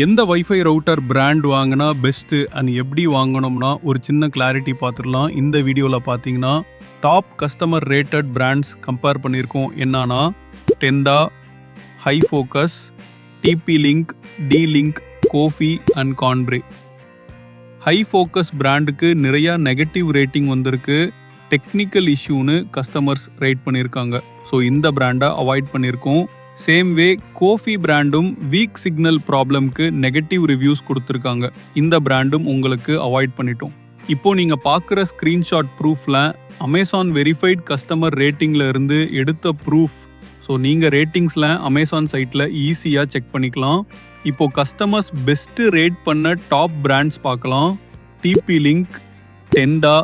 எந்த wifi router brand வாங்கினா best and எப்படி வாங்கணும்னா ஒரு சின்ன கிளாரிட்டி பார்த்துடலாம். இந்த வீடியோவில் பார்த்தீங்கன்னா top customer rated brands compare பண்ணியிருக்கோம். என்னன்னா Tenda, Hi Focus, TP Link, D Link, கோஃபி அண்ட் கான்ப்ரே. ஹை ஃபோக்கஸ் பிராண்டுக்கு நிறையா நெகட்டிவ் ரேட்டிங் வந்திருக்கு. டெக்னிக்கல் இஷ்யூன்னு கஸ்டமர்ஸ் ரேட் பண்ணியிருக்காங்க. ஸோ இந்த பிராண்டை அவாய்ட் பண்ணியிருக்கோம். சேம் வே கோஃபி பிராண்டும் வீக் சிக்னல் ப்ராப்ளம்க்கு நெகட்டிவ் ரிவ்யூஸ் கொடுத்துருக்காங்க. இந்த பிராண்டும் உங்களுக்கு அவாய்ட் பண்ணிட்டோம். இப்போ நீங்கள் பார்க்குற ஸ்க்ரீன்ஷாட் ப்ரூஃபில் அமேசான் வெரிஃபைட் கஸ்டமர் ரேட்டிங்கில் இருந்து எடுத்த ப்ரூஃப். ஸோ நீங்கள் ரேட்டிங்ஸில் அமேசான் சைட்டில் ஈஸியாக செக் பண்ணிக்கலாம். இப்போ கஸ்டமர்ஸ் பெஸ்ட்டு ரேட் பண்ண டாப் பிராண்ட்ஸ் பார்க்கலாம். DP Link, Tenda,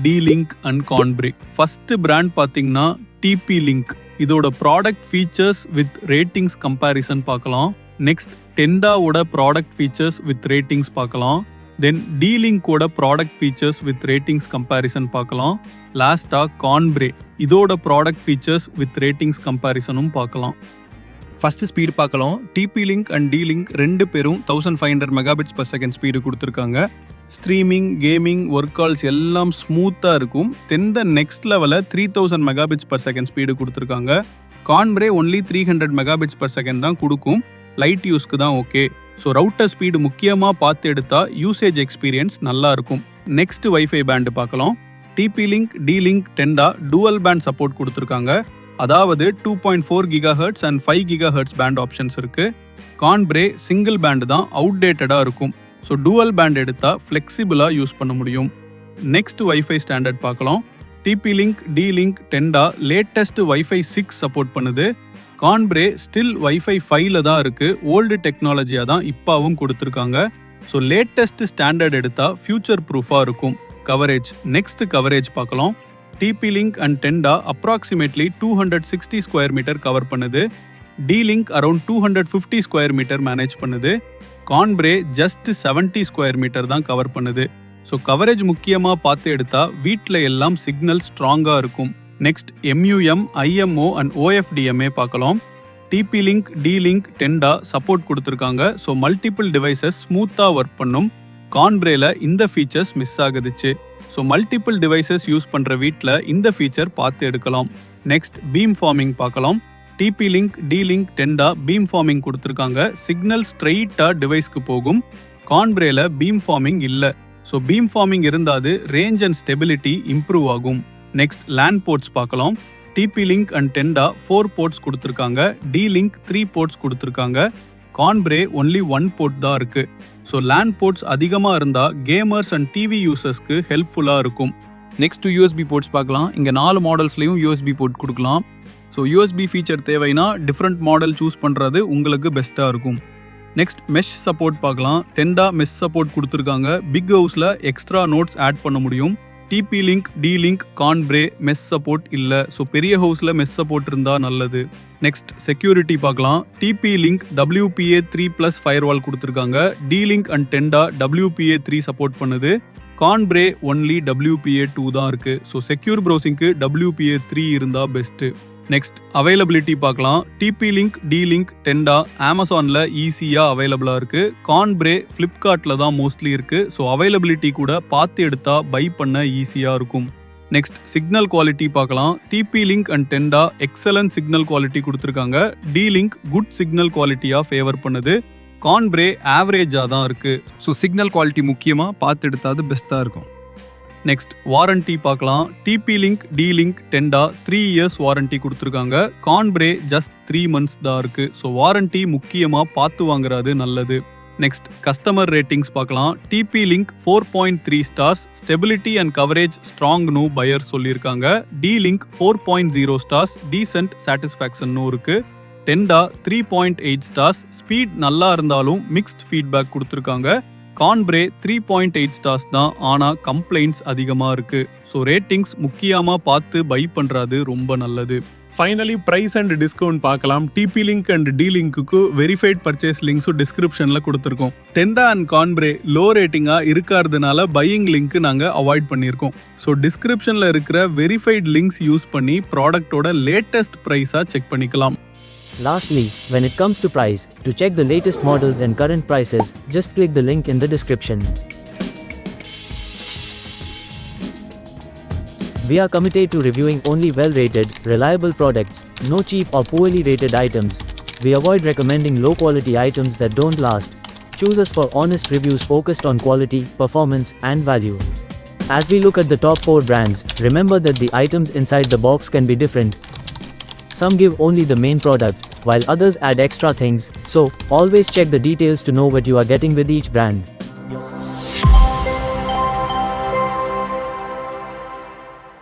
D Link and கான்ப்ரே. ஃபஸ்ட்டு பிராண்ட் பார்த்தீங்கன்னா டிபி லிங்க். இதோட product features with ratings comparison பார்க்கலாம். நெக்ஸ்ட் டெண்டாவோட ப்ராடக்ட் ஃபீச்சர்ஸ் வித் ரேட்டிங்ஸ் பார்க்கலாம். தென் டி லிங்கோட product features with ratings comparison பார்க்கலாம். லாஸ்ட்டாக கான்ப்ரே, இதோட ப்ராடக்ட் ஃபீச்சர்ஸ் வித் ரேட்டிங்ஸ் கம்பேரிசனும் பார்க்கலாம். ஃபஸ்ட்டு ஸ்பீடு பார்க்கலாம். DP link and D Link ரெண்டு பேரும் 1500 Mbps ஸ்பீடு கொடுத்துருக்காங்க. ஸ்ட்ரீமிங், கேமிங், ஒர்க் கால்ஸ் எல்லாம் ஸ்மூத்தாக இருக்கும். தென் நெக்ஸ்ட் லெவலில் 3000 Mbps ஸ்பீடு கொடுத்துருக்காங்க. கான்ப்ரே ஒன்லி 300 Mbps தான் கொடுக்கும். லைட் யூஸ்க்கு தான் ஓகே. ஸோ ரவுட்டர் ஸ்பீடு முக்கியமாக பார்த்து எடுத்தால் யூசேஜ் எக்ஸ்பீரியன்ஸ் நல்லா இருக்கும். நெக்ஸ்ட் வைஃபை பேண்டு பார்க்கலாம். DP Link, D Link, Tenda dual band support கொடுத்துருக்காங்க. அதாவது 2.4 GHz and 5 GHz band options இருக்கு. கான்ப்ரே சிங்கிள் பேண்டு தான் அவுடேட்டடாக இருக்கும். ஸோ டூவல் பேண்ட் எடுத்தால் ஃப்ளெக்சிபிளாக யூஸ் பண்ண முடியும். நெக்ஸ்ட் வைஃபை ஸ்டாண்டர்ட் பார்க்கலாம். DP Link, D Link, Tenda latest wifi 6 support பண்ணுது. கான்ப்ரே ஸ்டில் வைஃபை 5ல் தான் இருக்குது. ஓல்டு டெக்னாலஜியாக தான் இப்போவும் கொடுத்துருக்காங்க. ஸோ லேட்டஸ்ட் ஸ்டாண்டர்ட் எடுத்தால் ஃபியூச்சர் ப்ரூஃபாக இருக்கும். கவரேஜ், நெக்ஸ்ட் கவரேஜ் பார்க்கலாம். DP link and Tenda approximately 260 square metre cover பண்ணுது. D Link around 250 square metre manage பண்ணுது. கான்ப்ரே ஜஸ்ட் 70 ஸ்கொயர் மீட்டர் தான் கவர் பண்ணுது. ஸோ கவரேஜ் முக்கியமாக பார்த்து எடுத்தா வீட்டில் எல்லாம் சிக்னல் ஸ்ட்ராங்காக இருக்கும். Next MU MIMO and OFDMA பார்க்கலாம். DP Link, D Link, Tenda support கொடுத்துருக்காங்க. ஸோ மல்டிபிள் டிவைசஸ் ஸ்மூத்தாக ஒர்க் பண்ணும். கான்ப்ரேல இந்த ஃபீச்சர்ஸ் மிஸ் ஆகுதுச்சு. ஸோ மல்டிபிள் டிவைசஸ் யூஸ் பண்ணுற வீட்டில் இந்த ஃபீச்சர் பார்த்து எடுக்கலாம். நெக்ஸ்ட் பீம் ஃபார்மிங் பார்க்கலாம். DP Link, D Link, Tenda beam forming கொடுத்துருக்காங்க. சிக்னல் ஸ்ட்ரெயிட்டாக டிவைஸ்க்கு போகும். கான்ப்ரேல பீம் ஃபார்மிங் இல்லை. ஸோ பீம் ஃபார்மிங் இருந்தாது ரேஞ்ச் அண்ட் ஸ்டெபிலிட்டி இம்ப்ரூவ் ஆகும். நெக்ஸ்ட் லேன் போர்ட்ஸ் பார்க்கலாம். DP link and Tenda 4 ports கொடுத்துருக்காங்க. டி லிங்க் 3 போர்ட்ஸ் கொடுத்துருக்காங்க. கான்ப்ரே ஒன்லி 1 போர்ட் தான் இருக்குது. ஸோ லேன் போர்ட்ஸ் அதிகமாக இருந்தால் கேமர்ஸ் அண்ட் டிவி யூசர்ஸ்க்கு ஹெல்ப்ஃபுல்லாக இருக்கும். நெக்ஸ்ட் யூஎஸ்பி போர்ட்ஸ் பார்க்கலாம். இங்கே 4 மாடல்ஸ்லையும் யூஎஸ்பி போர்ட் கொடுக்கலாம். ஸோ யூஎஸ்பி ஃபீச்சர் தேவைன்னா டிஃப்ரெண்ட் மாடல் சூஸ் பண்ணுறது உங்களுக்கு பெஸ்ட்டாக இருக்கும். நெக்ஸ்ட் மெஷ் சப்போர்ட் பார்க்கலாம். டெண்டா மெஷ் சப்போர்ட் கொடுத்துருக்காங்க. பிக் ஹவுஸில் எக்ஸ்ட்ரா நோட்ஸ் ஆட் பண்ண முடியும். டிபி லிங்க், டி லிங்க், கான்ப்ரே மெஷ் சப்போர்ட் இல்லை. ஸோ பெரிய ஹவுஸில் மெஷ் சப்போர்ட் இருந்தால் நல்லது. நெக்ஸ்ட் செக்யூரிட்டி பார்க்கலாம். டிபி லிங்க் WPA3+ ஃபயர்வால் கொடுத்துருக்காங்க. D Link and Tenda WPA3 support பண்ணுது. கான்ப்ரே ஒன்லி WPA2 தான் இருக்குது. ஸோ செக்யூர் ப்ரௌசிங்க்கு WPA3 இருந்தால் பெஸ்ட்டு. நெக்ஸ்ட் அவைலபிலிட்டி பார்க்கலாம். டிபி லிங்க், டி லிங்க், டெண்டா அமேசானில் ஈஸியாக அவைலபிளாக இருக்குது. கான்ப்ரே ஃப்ளிப்கார்ட்டில் தான் மோஸ்ட்லி இருக்குது. ஸோ அவைலபிலிட்டி கூட பார்த்து எடுத்தால் பை பண்ண ஈஸியாக இருக்கும். நெக்ஸ்ட் சிக்னல் குவாலிட்டி பார்க்கலாம். DP link and Tenda excellent signal quality கொடுத்துருக்காங்க. டி லிங்க் குட் சிக்னல் குவாலிட்டியாக ஃபேவர் பண்ணுது. கான்ப்ரே ஆவரேஜாக தான் இருக்குது. ஸோ சிக்னல் குவாலிட்டி முக்கியமாக பார்த்து எடுத்தாது பெஸ்ட்டாக இருக்கும். நெக்ஸ்ட் வாரண்டி பார்க்கலாம். DP Link, D Link, Tenda 3 years warranty கொடுத்துருக்காங்க. கான்ப்ரே ஜஸ்ட் 3 months தான் இருக்குது. ஸோ வாரண்டி முக்கியமாக பார்த்து வாங்குறது நல்லது. நெக்ஸ்ட் கஸ்டமர் ரேட்டிங்ஸ் பார்க்கலாம். DP Link 4.3 stars, stability and coverage strong no buyer சொல்லியிருக்காங்க. D Link 4.0 stars, decent satisfaction இருக்குது. டெண்டா 3.8 ஸ்டார்ஸ், ஸ்பீட் நல்லா இருந்தாலும் மிக்ஸ்ட் ஃபீட்பேக் கொடுத்துருக்காங்க. கான்ப்ரே 3.8 ஸ்டார்ஸ் தான், ஆனால் கம்ப்ளைண்ட்ஸ் அதிகமாக இருக்குது. ஸோ ரேட்டிங்ஸ் முக்கியமாக பார்த்து பை பண்ணுறது ரொம்ப நல்லது. ஃபைனலி ப்ரைஸ் அண்ட் டிஸ்கவுண்ட் பார்க்கலாம். டிபி லிங்க் அண்ட் டி லிங்க்கு வெரிஃபைட் பர்ச்சேஸ் லிங்க்ஸும் டிஸ்கிரிப்ஷனில் கொடுத்துருக்கோம். டெண்டா அண்ட் கான்ப்ரே லோ ரேட்டிங்காக இருக்கிறதுனால பையிங் லிங்க் நாங்கள் அவாய்ட் பண்ணியிருக்கோம். ஸோ டிஸ்கிரிப்ஷனில் இருக்கிற வெரிஃபைட் லிங்க்ஸ் யூஸ் பண்ணி ப்ராடக்டோட லேட்டஸ்ட் ப்ரைஸாக செக் பண்ணிக்கலாம். Lastly, when it comes to price, to check the latest models and current prices, just click the link in the description. We are committed to reviewing only well-rated, reliable products, no cheap or poorly rated items. We avoid recommending low-quality items that don't last. Choose us for honest reviews focused on quality, performance, and value. As we look at the top 4 brands, remember that the items inside the box can be different. Some give only the main product, while others add extra things, so always check the details to know what you are getting with each brand.